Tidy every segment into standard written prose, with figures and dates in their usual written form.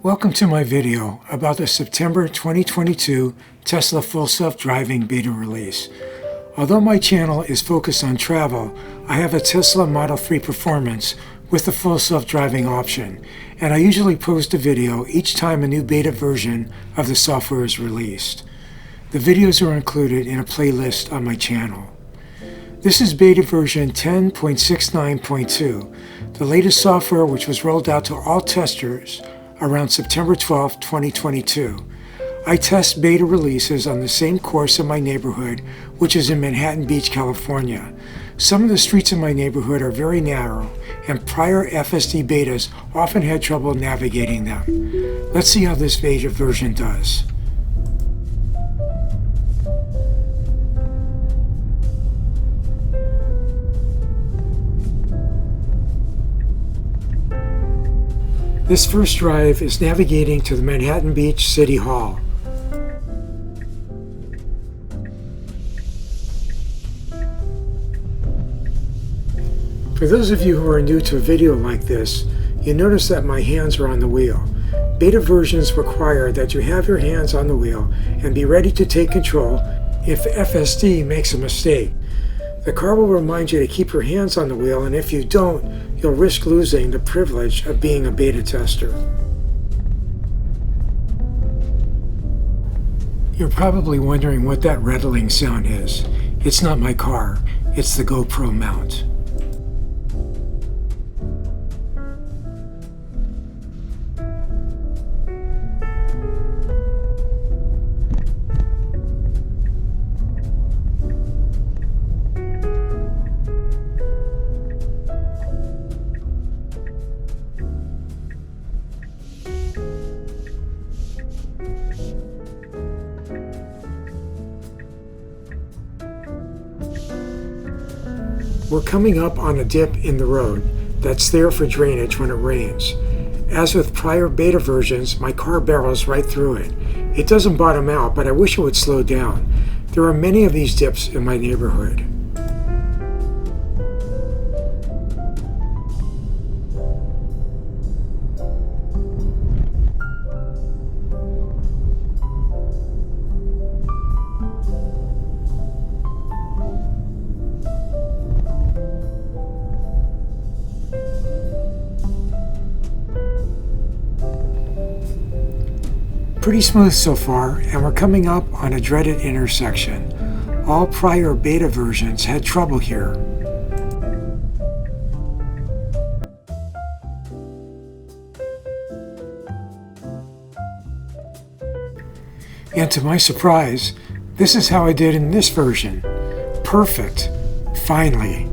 Welcome to my video about the September 2022 Tesla Full Self-Driving beta release. Although my channel is focused on travel, I have a Tesla Model 3 Performance with the full self-driving option, and I usually post a video each time a new beta version of the software is released. The videos are included in a playlist on my channel. This is beta version 10.69.2, the latest software which was rolled out to all testers around September 12, 2022. I test beta releases on the same course in my neighborhood, which is in Manhattan Beach, California. Some of the streets in my neighborhood are very narrow, and prior FSD betas often had trouble navigating them. Let's see how this beta version does. This first drive is navigating to the Manhattan Beach City Hall. For those of you who are new to a video like this, you notice that my hands are on the wheel. Beta versions require that you have your hands on the wheel and be ready to take control if FSD makes a mistake. The car will remind you to keep your hands on the wheel, and if you don't, you'll risk losing the privilege of being a beta tester. You're probably wondering what that rattling sound is. It's not my car, it's the GoPro mount. We're coming up on a dip in the road that's there for drainage when it rains. As with prior beta versions, my car barrels right through it. It doesn't bottom out, but I wish it would slow down. There are many of these dips in my neighborhood. Pretty smooth so far, and we're coming up on a dreaded intersection. All prior beta versions had trouble here. And to my surprise, this is how I did in this version. Perfect. Finally.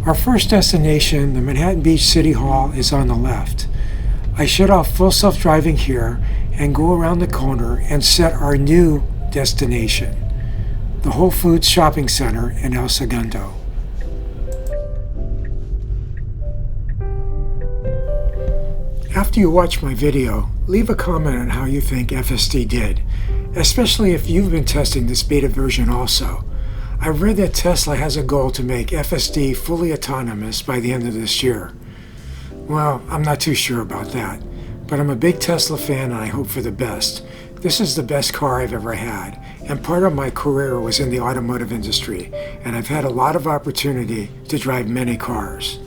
Our first destination, the Manhattan Beach City Hall, is on the left. I shut off full self-driving here and go around the corner and set our new destination, the Whole Foods Shopping Center in El Segundo. After you watch my video, leave a comment on how you think FSD did, especially if you've been testing this beta version also. I read that Tesla has a goal to make FSD fully autonomous by the end of this year. Well, I'm not too sure about that, but I'm a big Tesla fan and I hope for the best. This is the best car I've ever had, and part of my career was in the automotive industry, and I've had a lot of opportunity to drive many cars.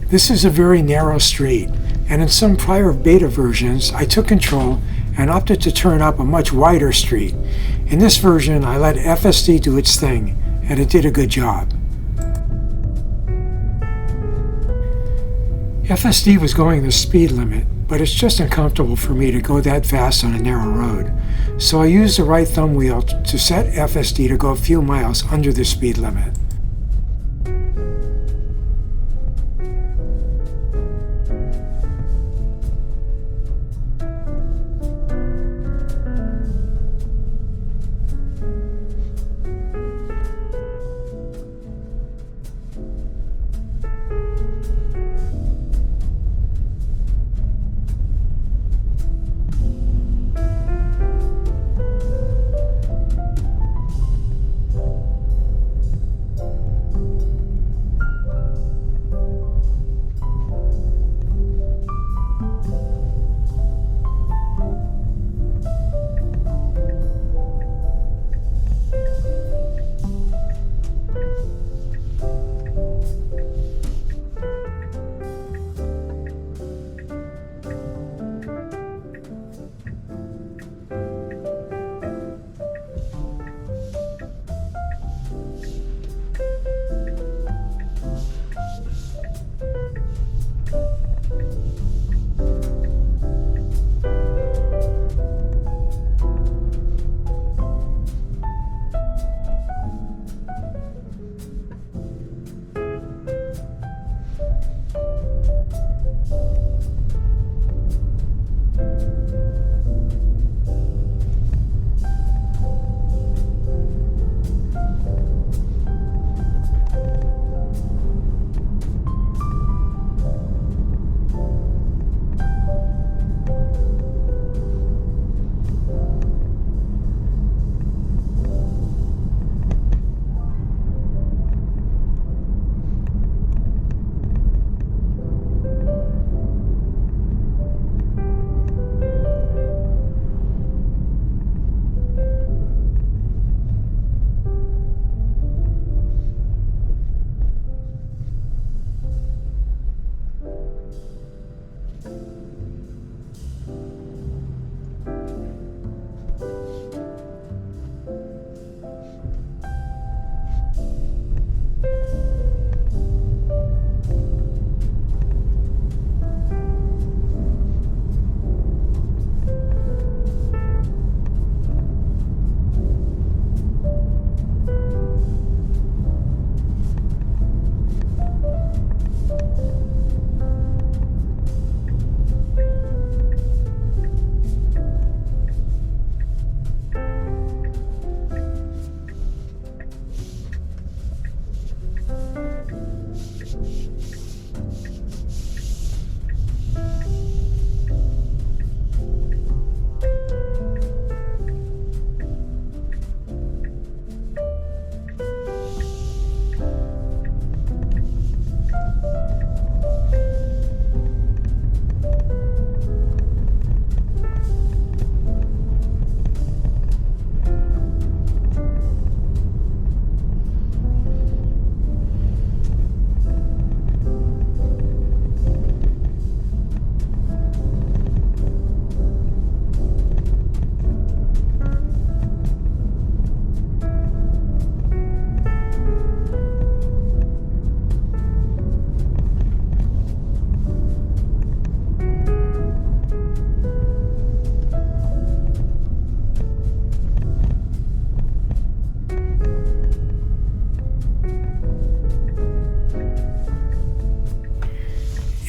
This is a very narrow street, and in some prior beta versions, I took control and opted to turn up a much wider street. In this version, I let FSD do its thing, and it did a good job. FSD was going the speed limit, but it's just uncomfortable for me to go that fast on a narrow road. So I used the right thumb wheel to set FSD to go a few miles under the speed limit.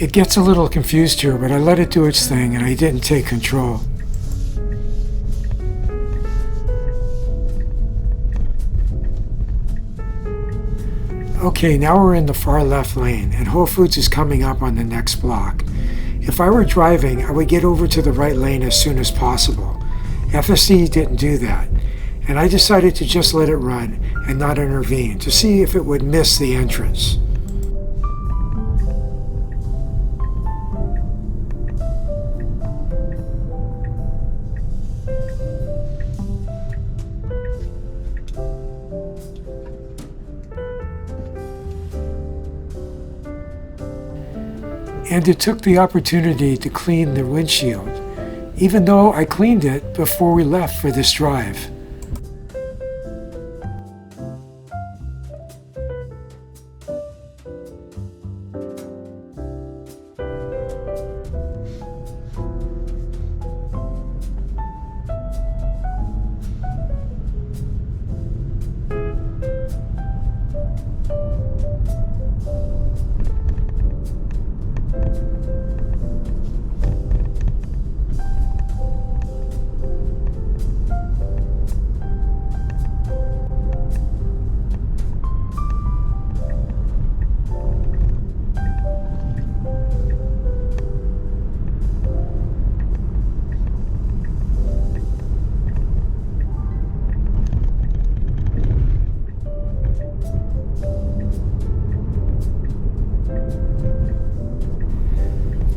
It gets a little confused here, but I let it do its thing and I didn't take control. Okay, now we're in the far left lane and Whole Foods is coming up on the next block. If I were driving, I would get over to the right lane as soon as possible. FSD didn't do that, and I decided to just let it run and not intervene to see if it would miss the entrance. and it took the opportunity to clean the windshield, even though I cleaned it before we left for this drive.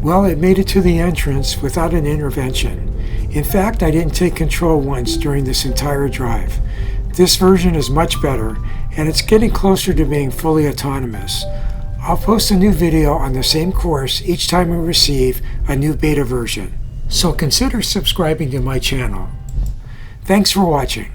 Well, it made it to the entrance without an intervention. In fact, I didn't take control once during this entire drive. This version is much better, and it's getting closer to being fully autonomous. I'll post a new video on the same course each time we receive a new beta version. So consider subscribing to my channel. Thanks for watching.